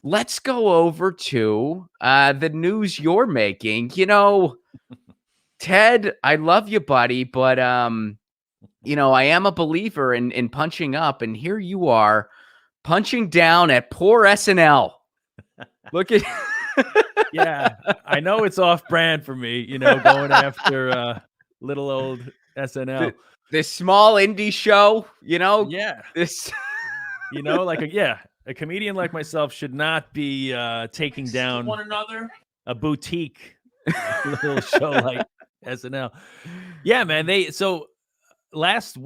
let's go over to the news you're making. Ted, I love you, buddy, but I am a believer in punching up, and here you are punching down at poor SNL. Look at Yeah, I know it's off brand for me, going after little old SNL. this small indie show, Yeah. this A comedian like myself should not be taking down one another. A boutique little show like SNL. Yeah, man. Last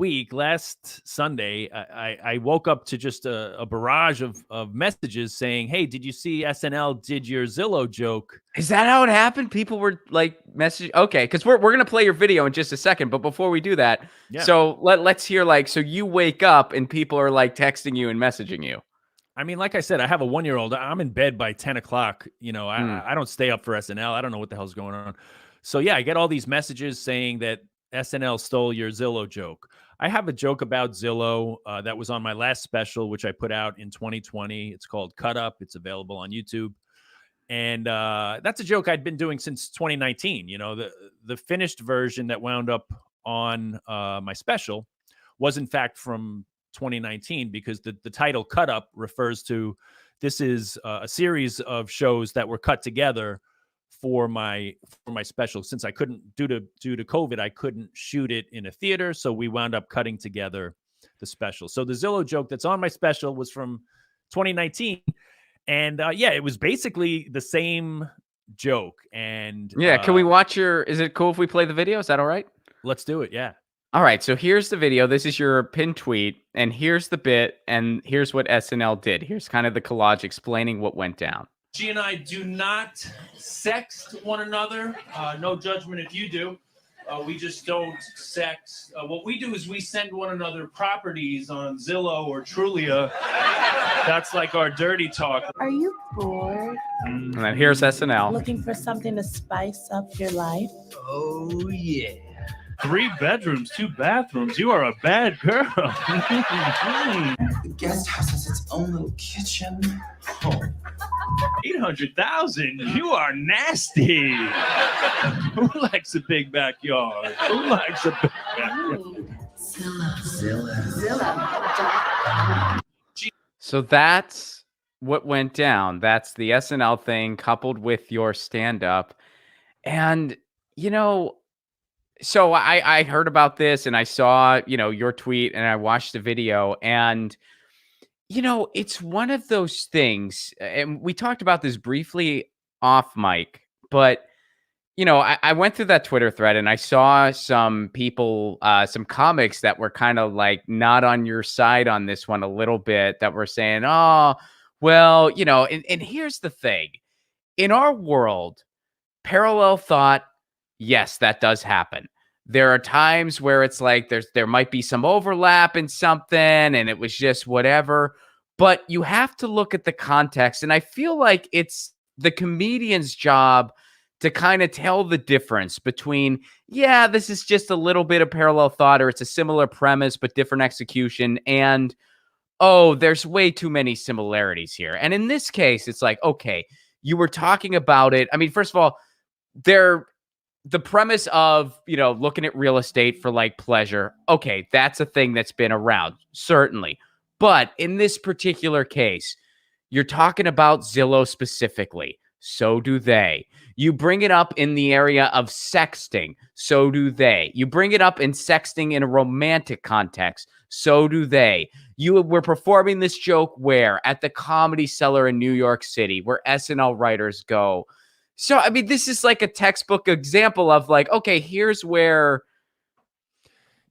Sunday, I woke up to just a barrage of messages saying, "Hey, did you see SNL did your Zillow joke?" Is that how it happened? People were like messaging. Okay, because we're gonna play your video in just a second, but before we do that, so let's hear so you wake up and people are like texting you and messaging you. I mean, like I said, I have a 1-year-old. I'm in bed by 10 o'clock. I don't stay up for SNL. I don't know what the hell's going on. So yeah, I get all these messages saying that SNL stole your Zillow joke. I have a joke about Zillow that was on my last special, which I put out in 2020. It's called Cut Up. It's available on YouTube. And that's a joke I'd been doing since 2019. The finished version that wound up on my special was in fact from 2019, because the title Cut Up refers to, this is a series of shows that were cut together for my special. Since I couldn't, due to COVID, I couldn't shoot it in a theater, so we wound up cutting together the special. So the Zillow joke that's on my special was from 2019, and it was basically the same joke. And can we watch is it cool if we play the video? Is that all right? Let's do it. Yeah. All right, so here's the video. This is your pinned tweet, and here's the bit, and here's what SNL did. Here's kind of the collage explaining what went down. She and I do not sext one another. No judgment if you do. We just don't sex. What we do is we send one another properties on Zillow or Trulia. That's like our dirty talk. Are you bored? And then here's SNL. Looking for something to spice up your life? Oh, yeah. 3 bedrooms, 2 bathrooms. You are a bad girl. The guest house has its own little kitchen. Oh. 800,000. You are nasty. Who likes a big backyard? Who likes a big backyard? Zilla. So that's what went down. That's the SNL thing coupled with your stand-up. And, so I heard about this and I saw, your tweet, and I watched the video, and, it's one of those things, and we talked about this briefly off mic, but, I went through that Twitter thread and I saw some people, some comics that were kind of like not on your side on this one a little bit, that were saying, oh, well, and here's the thing. In our world, parallel thought, yes, that does happen. There are times where it's like there might be some overlap in something and it was just whatever, but you have to look at the context. And I feel like it's the comedian's job to kind of tell the difference between, this is just a little bit of parallel thought, or it's a similar premise but different execution, and, oh, there's way too many similarities here. And in this case, it's like, okay, you were talking about it. I mean, first of all, the premise of, looking at real estate for like pleasure. Okay, that's a thing that's been around, certainly. But in this particular case, you're talking about Zillow specifically. So do they. You bring it up in the area of sexting. So do they. You bring it up in sexting in a romantic context. So do they. You were performing this joke where? At the Comedy Cellar in New York City, where SNL writers go. So, I mean, this is like a textbook example of like, okay, here's where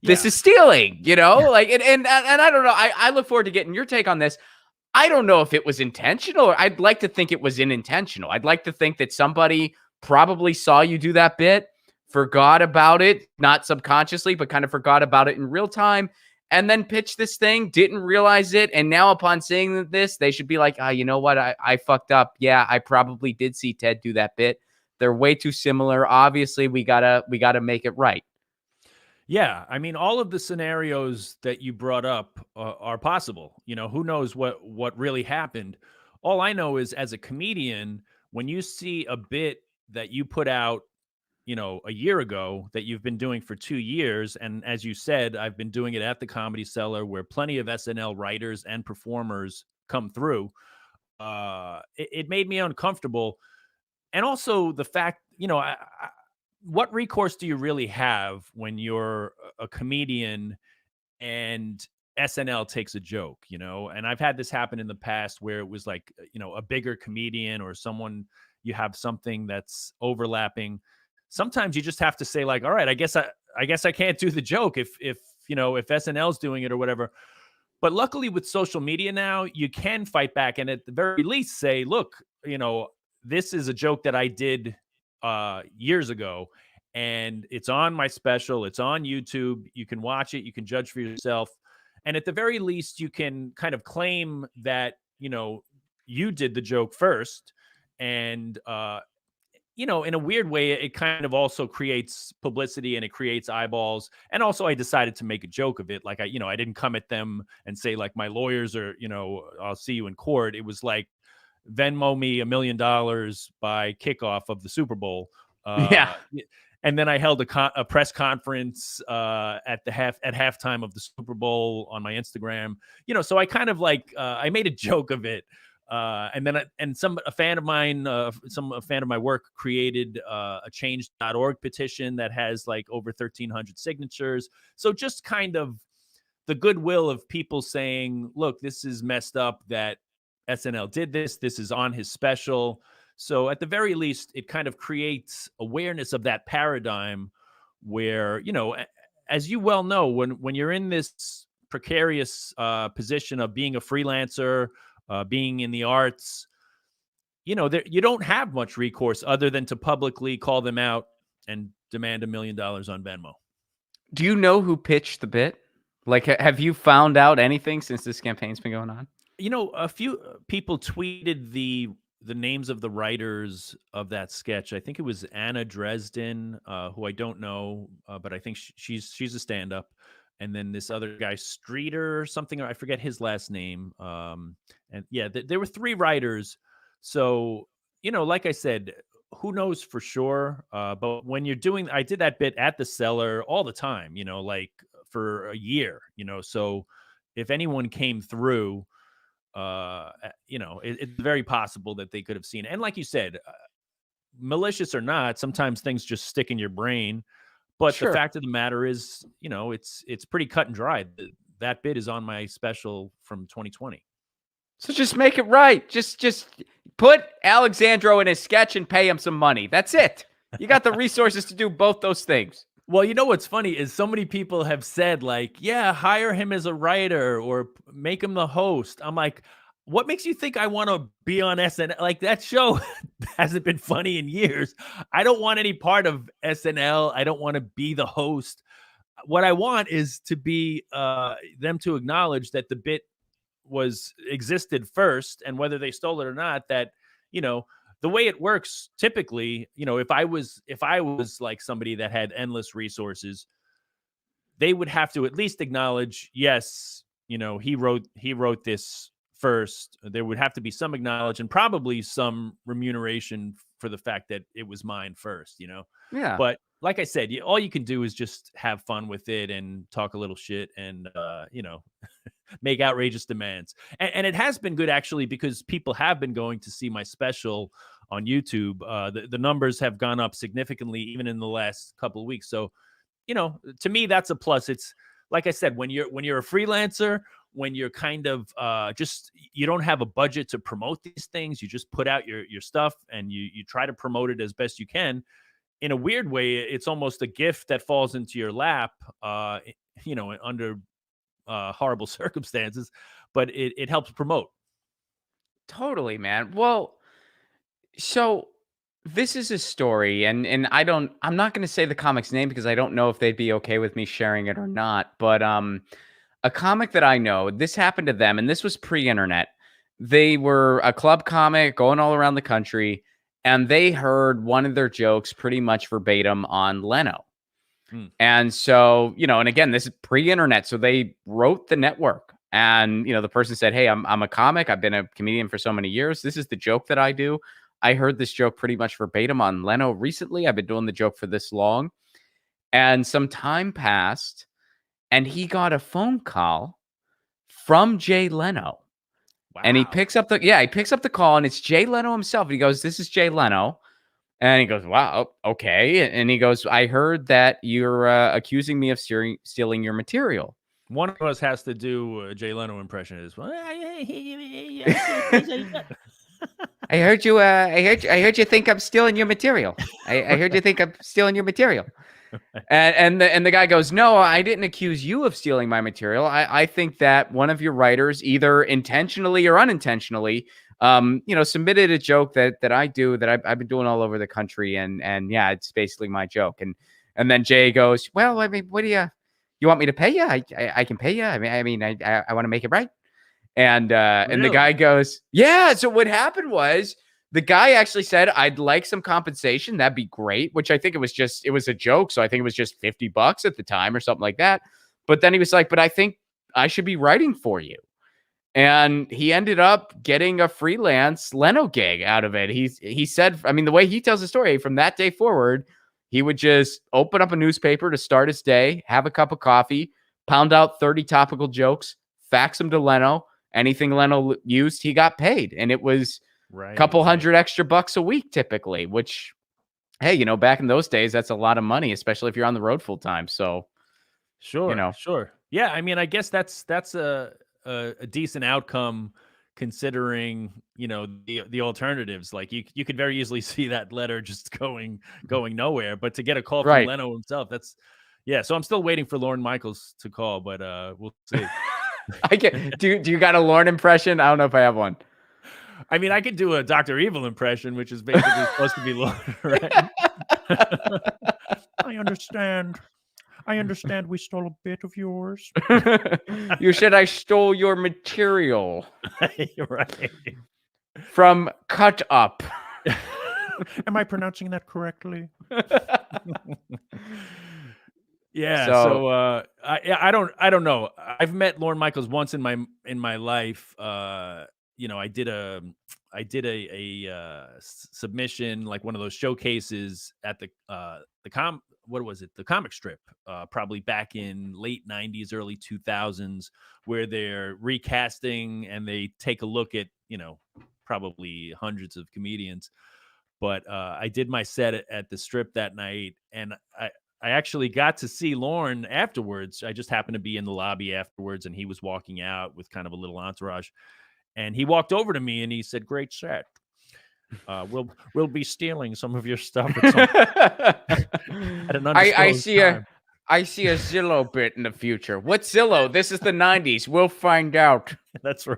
this is stealing, like, and I don't know. I look forward to getting your take on this. I don't know if it was intentional, or I'd like to think it was unintentional. I'd like to think that somebody probably saw you do that bit, forgot about it, not subconsciously, but kind of forgot about it in real time, and then pitched this thing, didn't realize it. And now upon seeing this, they should be like, you know what? I fucked up. Yeah, I probably did see Ted do that bit. They're way too similar. Obviously, we gotta make it right. Yeah, I mean, all of the scenarios that you brought up are possible. Who knows what really happened? All I know is, as a comedian, when you see a bit that you put out, a year ago that you've been doing for 2 years, and as you said, I've been doing it at the Comedy Cellar, where plenty of SNL writers and performers come through. It made me uncomfortable. And also the fact, what recourse do you really have when you're a comedian and SNL takes a joke, And I've had this happen in the past where it was like, a bigger comedian or someone, you have something that's overlapping. Sometimes you just have to say, like, all right, I guess I can't do the joke if SNL's doing it or whatever. But luckily with social media now, you can fight back and at the very least say, look, this is a joke that I did years ago, and it's on my special. It's on YouTube. You can watch it. You can judge for yourself. And at the very least, you can kind of claim that, you did the joke first. And, in a weird way, it kind of also creates publicity and it creates eyeballs. And also I decided to make a joke of it. Like, I didn't come at them and say, like, my lawyers are, I'll see you in court. It was like, Venmo me $1 million by kickoff of the Super Bowl. Yeah. And then I held a press conference at halftime of the Super Bowl on my Instagram. So I kind of like I made a joke of it. And then a fan of my work created a change.org petition that has like over 1,300 signatures. So just kind of the goodwill of people saying, look, this is messed up that SNL did this. This is on his special. So at the very least, it kind of creates awareness of that paradigm where, as you well know, when you're in this precarious position of being a freelancer, being in the arts, you don't have much recourse other than to publicly call them out and demand $1 million on Venmo. Do you know who pitched the bit? Like, have you found out anything since this campaign's been going on? A few people tweeted the names of the writers of that sketch. I think it was Anna Dresden, who I don't know, but I think she's a stand-up. And then this other guy, Streeter or something, or I forget his last name. And yeah, there were 3 writers. So, like I said, who knows for sure? But when you're doing, I did that bit at the Cellar all the time, like for a year, so if anyone came through, it's very possible that they could have seen it. And like you said, malicious or not, sometimes things just stick in your brain. But Sure. The fact of the matter is, it's pretty cut and dry. That bit is on my special from 2020. So just make it right. Just put Alexandro in his sketch and pay him some money. That's it. You got the resources to do both those things. Well, what's funny is so many people have said, like, yeah, hire him as a writer or make him the host. I'm like, what makes you think I want to be on SNL? Like, that show hasn't been funny in years. I don't want any part of SNL. I don't want to be the host. What I want is to be them to acknowledge that the bit existed first, and whether they stole it or not, that, the way it works typically, if I was like somebody that had endless resources, they would have to at least acknowledge, yes, he wrote this first. There would have to be some acknowledge and probably some remuneration for the fact that it was mine first, Yeah. But like I said, all you can do is just have fun with it and talk a little shit and, make outrageous demands. And it has been good, actually, because people have been going to see my special on YouTube. The numbers have gone up significantly, even in the last couple of weeks. So, to me, that's a plus. It's like I said, when you're a freelancer, when you're kind of you don't have a budget to promote these things, you just put out your stuff and you try to promote it as best you can. In a weird way, it's almost a gift that falls into your lap, under horrible circumstances, but it helps promote. Totally, man. Well, so this is a story, and I'm not going to say the comic's name because I don't know if they'd be okay with me sharing it or not, but a comic that I know, this happened to them, and this was pre-internet. They were a club comic going all around the country, and they heard one of their jokes pretty much verbatim on Leno. And so, and again, this is pre-internet, so they wrote the network And, the person said, "Hey, I'm a comic. I've been a comedian for so many years. This is the joke that I do. I heard this joke pretty much verbatim on Leno recently. I've been doing the joke for this long." And some time passed, and he got a phone call from Jay Leno. And he Wow. picks up the call, and it's Jay Leno himself. He goes, "This is Jay Leno." And he goes, "Wow, okay." And he goes, "I heard that you're accusing me of stealing your material." One of us has to do a Jay Leno impression as well. I heard you. I heard you think I'm stealing your material. I heard you think I'm stealing your material. And the guy goes, "No, I didn't accuse you of stealing my material. I think that one of your writers, either intentionally or unintentionally, submitted a joke that I do that I've been doing all over the country, and yeah, it's basically my joke." And then Jay goes, "Well, I mean, what do you want me to pay you? I can pay you. I mean, I want to make it right." And the guy goes, "Yeah." So what happened was the guy actually said, "I'd like some compensation. That'd be great," which I think it was a joke. So I think it was just $50 at the time or something like that. But then he was like, "But I think I should be writing for you." And he ended up getting a freelance Leno gig out of it. He said, I mean, the way he tells the story, from that day forward, he would just open up a newspaper to start his day, have a cup of coffee, pound out 30 topical jokes, fax them to Leno. Anything Leno used, he got paid. And it was a couple hundred extra bucks a week typically, which, hey, back in those days, that's a lot of money, especially if you're on the road full time. So, Sure. Yeah, I mean, I guess that's a decent outcome considering, the alternatives. Like you could very easily see that letter just going nowhere. But to get a call from right. Leno himself, so I'm still waiting for Lorne Michaels to call, but we'll see. Do you got a Lorne impression? I don't know if I have one. I mean, I could do a Dr. Evil impression, which is basically supposed to be Lorne, right? I understand we stole a bit of yours. You said I stole your material. Right. From Cut Up. Am I pronouncing that correctly? Yeah. So I don't know. I've met Lorne Michaels once in my life. I did a submission, like one of those showcases at the comic strip, probably back in late 90s, early 2000s, where they're recasting and they take a look at, probably hundreds of comedians. But I did my set at the strip that night, and I actually got to see Lorne afterwards. I just happened to be in the lobby afterwards, and he was walking out with kind of a little entourage. And he walked over to me and he said, "Great set. We'll be stealing some of your stuff at an undisclosed time." I see a Zillow bit in the future. What's Zillow? This is the 90s. We'll find out. That's right.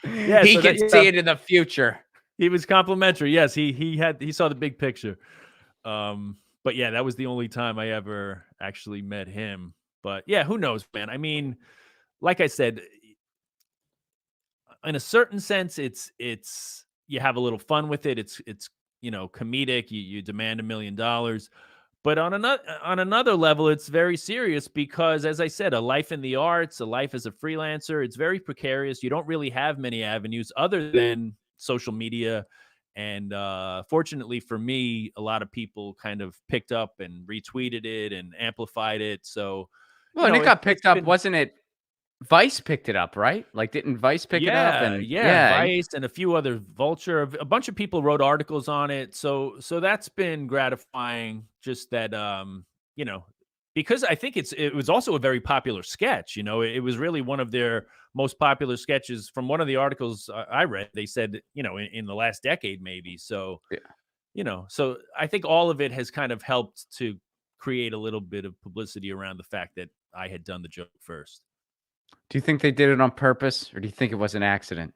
Yeah, he can see it in the future. He was complimentary. Yes, he saw the big picture. But yeah, that was the only time I ever actually met him. But yeah, who knows, man? I mean, like I said, in a certain sense, it's you have a little fun with it. It's comedic. You demand $1 million. But on another level, it's very serious because, as I said, a life in the arts, a life as a freelancer, it's very precarious. You don't really have many avenues other than social media. And fortunately for me, a lot of people kind of picked up and retweeted it and amplified it. So, well, and it got picked up, wasn't it? Vice picked it up, right? Like, didn't Vice pick it up? And Vice and a few other Vulture, a bunch of people wrote articles on it. So that's been gratifying. Just that, because I think it was also a very popular sketch. It was really one of their most popular sketches. From one of the articles I read, they said, in the last decade, maybe. So, so I think all of it has kind of helped to create a little bit of publicity around the fact that I had done the joke first. Do you think they did it on purpose, or do you think it was an accident?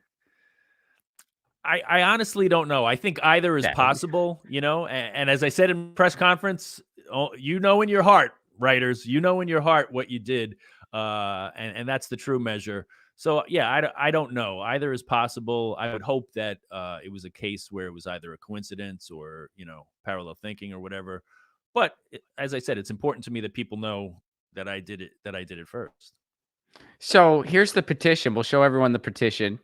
I honestly don't know. I think either is possible, and as I said in press conference, in your heart, writers, in your heart what you did, and that's the true measure. So yeah, I don't know. Either is possible. I would hope that it was a case where it was either a coincidence or parallel thinking or whatever. But as I said, it's important to me that people know that I did it first. So here's the petition. We'll show everyone the petition.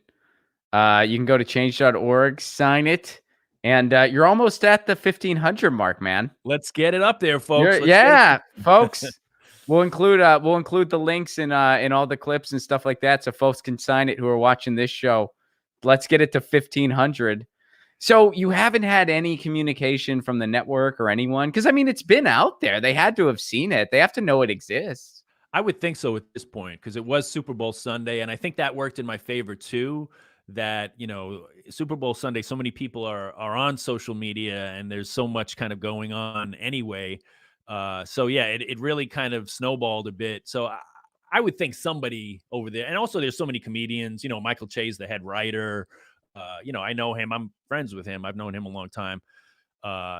You can go to change.org, sign it, and you're almost at the 1,500 mark, man. Let's get it up there, folks. Folks. We'll include the links in all the clips and stuff like that, so folks can sign it who are watching this show. Let's get it to 1,500. So you haven't had any communication from the network or anyone? Because I mean, it's been out there. They had to have seen it. They have to know it exists. I would think so at this point, because it was Super Bowl Sunday, and I think that worked in my favor too. That, you know, Super Bowl Sunday, so many people are on social media, and there's so much kind of going on anyway. So yeah, it really kind of snowballed a bit. So I would think somebody over there, and also there's so many comedians. You know, Michael Che's the head writer. You know, I know him. I'm friends with him. I've known him a long time.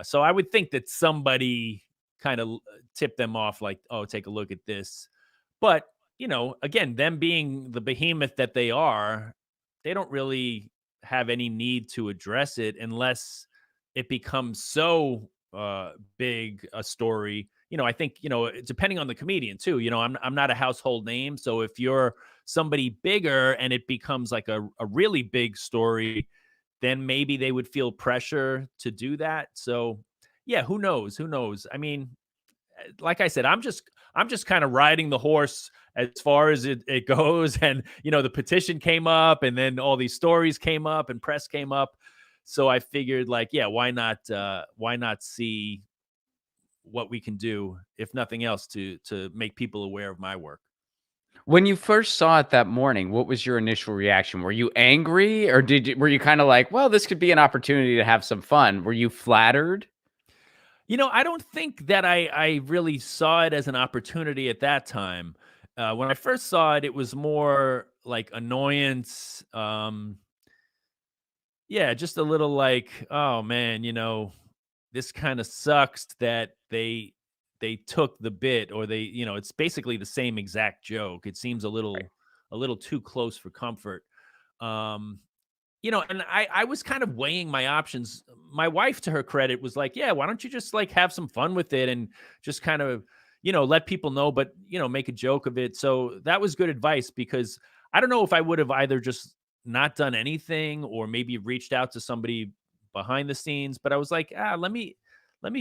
So I would think that somebody kind of tipped them off, like, oh, take a look at this. But, you know, again, them being the behemoth that they are, they don't really have any need to address it unless it becomes so big a story. You know, I think, you know, depending on the comedian too, you know, I'm not a household name. So if you're somebody bigger and it becomes like a really big story, then maybe they would feel pressure to do that. So yeah, who knows? I mean, like I said, I'm just kind of riding the horse as far as it goes. And, you know, the petition came up, and then all these stories came up and press came up. So I figured, like, yeah, why not see what we can do, if nothing else, to make people aware of my work. When you first saw it that morning, what was your initial reaction? Were you angry, or were you kind of like, well, this could be an opportunity to have some fun? Were you flattered? You know, I don't think that I really saw it as an opportunity at that time. When I first saw it, it was more like annoyance. Yeah, just a little like, oh man, you know, this kind of sucks that they took the bit, or they, you know, it's basically the same exact joke. It seems a little too close for comfort. Um, you know, and I was kind of weighing my options. My wife, to her credit, was like, yeah, why don't you just like have some fun with it and just kind of, you know, let people know, but, you know, make a joke of it. So that was good advice, because I don't know if I would have either just not done anything or maybe reached out to somebody behind the scenes, but I was like, let me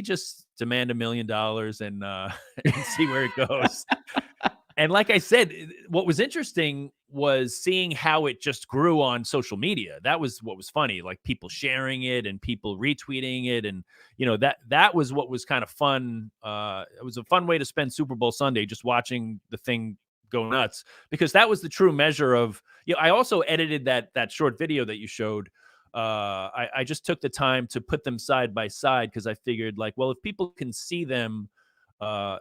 just demand $1 million and and see where it goes. And like I said, what was interesting was seeing how it just grew on social media. That was what was funny, like people sharing it and people retweeting it. And, you know, that was what was kind of fun. It was a fun way to spend Super Bowl Sunday, just watching the thing go nuts, because that was the true measure of, you know, I also edited that short video that you showed. I just took the time to put them side by side, because I figured, like, well, if people can see them,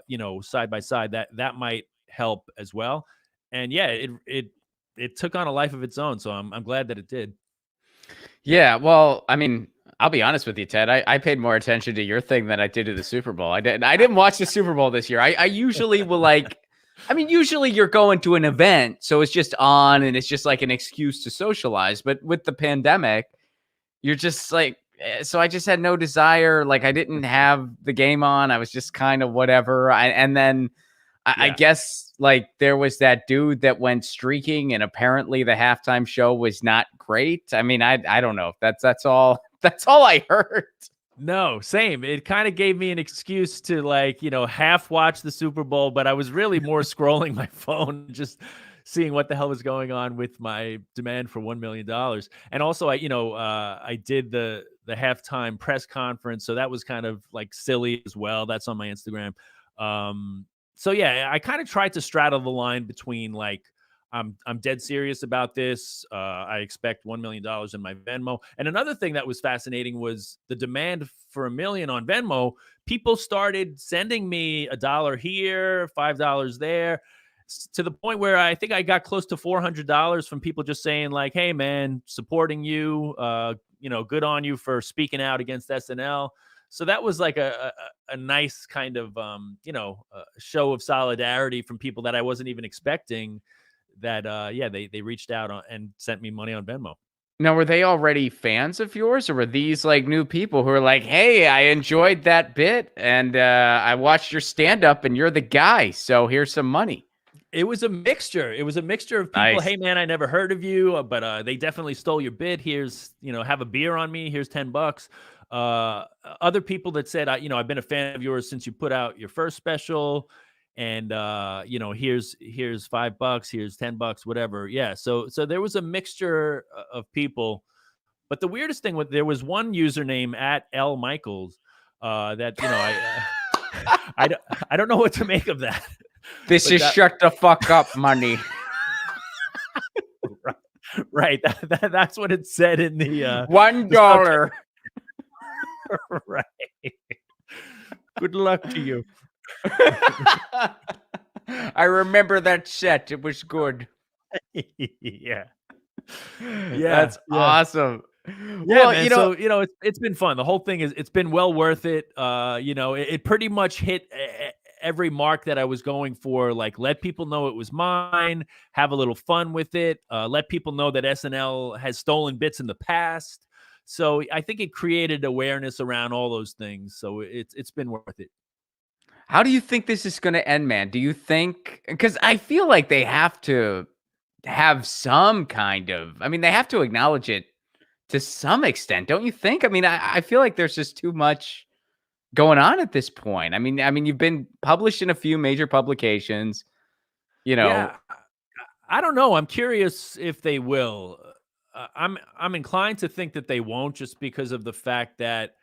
you know, side by side, that might help as well. And yeah, it took on a life of its own. So I'm glad that it did. Yeah, well, I mean, I'll be honest with you, Ted. I paid more attention to your thing than I did to the Super Bowl. I didn't watch the Super Bowl this year. I usually will, like, I mean, usually you're going to an event, so it's just on and it's just like an excuse to socialize. But with the pandemic, you're just like, so I just had no desire. Like, I didn't have the game on. I was just kind of whatever. And then I guess, like, there was that dude that went streaking, and apparently the halftime show was not great. I mean, I don't know if that's all I heard. No, same. It kind of gave me an excuse to, like, you know, half watch the Super Bowl, but I was really more scrolling my phone, just seeing what the hell was going on with my demand for $1 million. And also, I did the halftime press conference, so that was kind of like silly as well. That's on my Instagram. So yeah, I kind of tried to straddle the line between, like, I'm dead serious about this. I expect $1 million in my Venmo. And another thing that was fascinating was the demand for $1 million on Venmo. People started sending me $1 here, $5 there, to the point where I think I got close to $400 from people just saying, like, hey man, supporting you, you know, good on you for speaking out against SNL. So that was like a nice kind of, show of solidarity from people that I wasn't even expecting, that, they reached out and sent me money on Venmo. Now, were they already fans of yours, or were these like new people who are like, hey, I enjoyed that bit and I watched your stand up and you're the guy, so here's some money? It was a mixture. It was a mixture of people. Nice. Hey, man, I never heard of you, but they definitely stole your bit. Here's, have a beer on me. Here's $10. Other people that said, I've been a fan of yours since you put out your first special, and here's $5, here's $10, whatever. Yeah. So there was a mixture of people, but the weirdest thing was there was one username at L Michaels that I don't know what to make of that. This is shut the fuck up money. Right. That's what it said in the $1. Right. Good luck to you. I remember that set. It was good. Yeah. That's awesome. Yeah, well, man. So it's been fun. The whole thing it's been well worth it. It pretty much hit every mark that I was going for. Like, let people know it was mine, have a little fun with it, let people know that SNL has stolen bits in the past. So I think it created awareness around all those things. So it's been worth it. How do you think this is going to end, man? Do you think, because I feel like they have to have some kind of, they have to acknowledge it to some extent, don't you think? I feel like there's just too much going on at this point. You've been published in a few major publications, Yeah, I don't know. I'm curious if they will. I'm inclined to think that they won't, just because of the fact that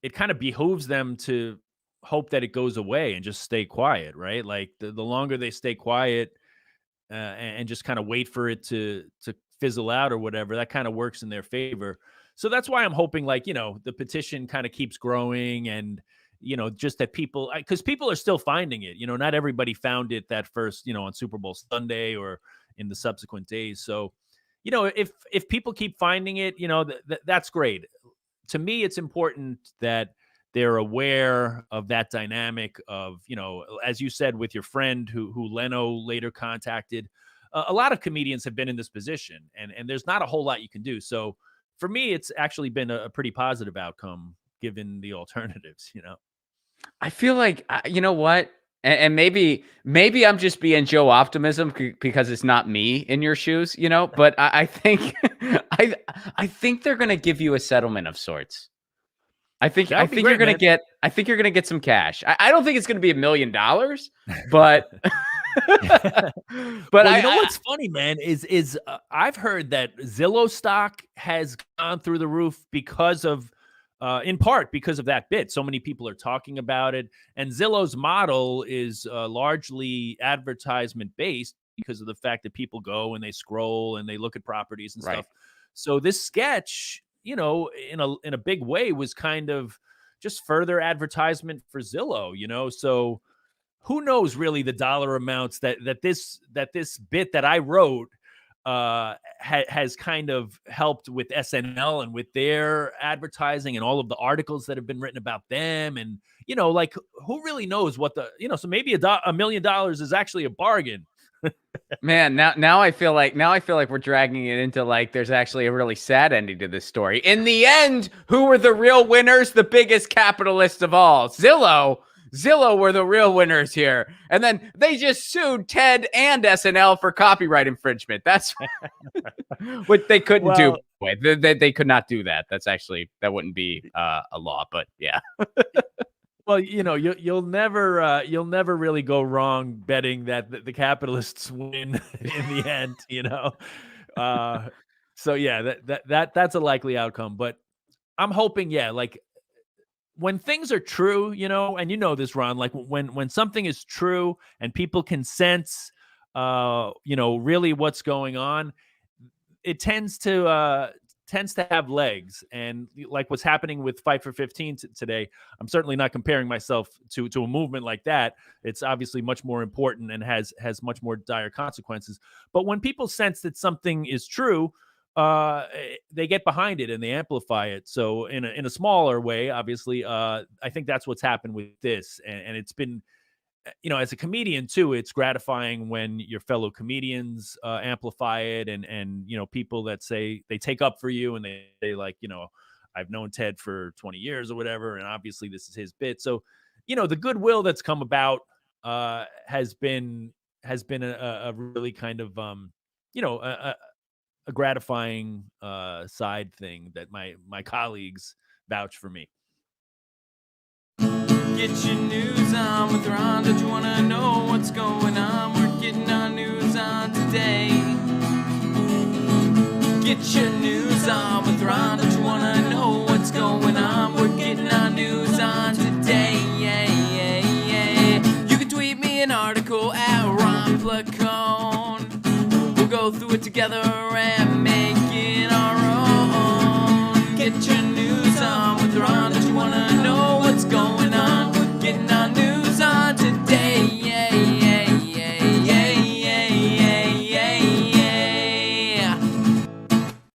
it kind of behooves them to hope that it goes away and just stay quiet, right? Like the longer they stay quiet and just kind of wait for it to fizzle out or whatever, that kind of works in their favor. So that's why I'm hoping, like, the petition kind of keeps growing, and just that people, because people are still finding it. Not everybody found it that first, on Super Bowl Sunday or in the subsequent days. So if people keep finding it, that's great. To me, it's important that they're aware of that dynamic of, as you said, with your friend who Leno later contacted. A lot of comedians have been in this position, and there's not a whole lot you can do. So for me, it's actually been a pretty positive outcome given the alternatives. I feel like, you know what? And maybe I'm just being Joe Optimism because it's not me in your shoes, but I think I think they're going to give you a settlement of sorts. I think you're going to get some cash. I don't think it's going to be $1 million, but what's funny, man, is I've heard that Zillow stock has gone through the roof because of in part because of that bit. So many people are talking about it, and Zillow's model is largely advertisement based because of the fact that people go and they scroll and they look at properties and stuff. So this sketch, in a big way, was kind of just further advertisement for Zillow. So who knows really the dollar amounts that this bit that I wrote has kind of helped with SNL and with their advertising and all of the articles that have been written about them. And, like, who really knows what so maybe $1 million is actually a bargain. Man, now I feel like we're dragging it into, like, there's actually a really sad ending to this story. In the end, who were the real winners? The biggest capitalists of all, Zillow. Zillow were the real winners here. And then they just sued Ted and SNL for copyright infringement. That's what they couldn't do. They could not do that. That wouldn't be a law, but yeah. Well, you'll never really go wrong betting that the capitalists win in the end, So yeah, that's a likely outcome, but I'm hoping, like, when things are true, and this, Ron, like when something is true and people can sense, really what's going on, it tends to have legs. And like what's happening with Fight for 15 today, I'm certainly not comparing myself to a movement like that. It's obviously much more important and has much more dire consequences. But when people sense that something is true, they get behind it and they amplify it. So in a smaller way, obviously, I think that's what's happened with this. And it's been, as a comedian too, it's gratifying when your fellow comedians amplify it, and people that say they take up for you and they like, I've known Ted for 20 years or whatever, and obviously this is his bit. So, the goodwill that's come about has been has been a really kind of you know, a gratifying side thing that my colleagues vouch for me. Get your news on with Ron. Don't you wanna know what's going on? We're getting our news on today. Get your news on with Ron. Don't you wanna know what's going on? We're getting our news on today. Yeah, yeah, yeah. You can tweet me an article at Ron Placone. We'll go through it together and make it our own. Get your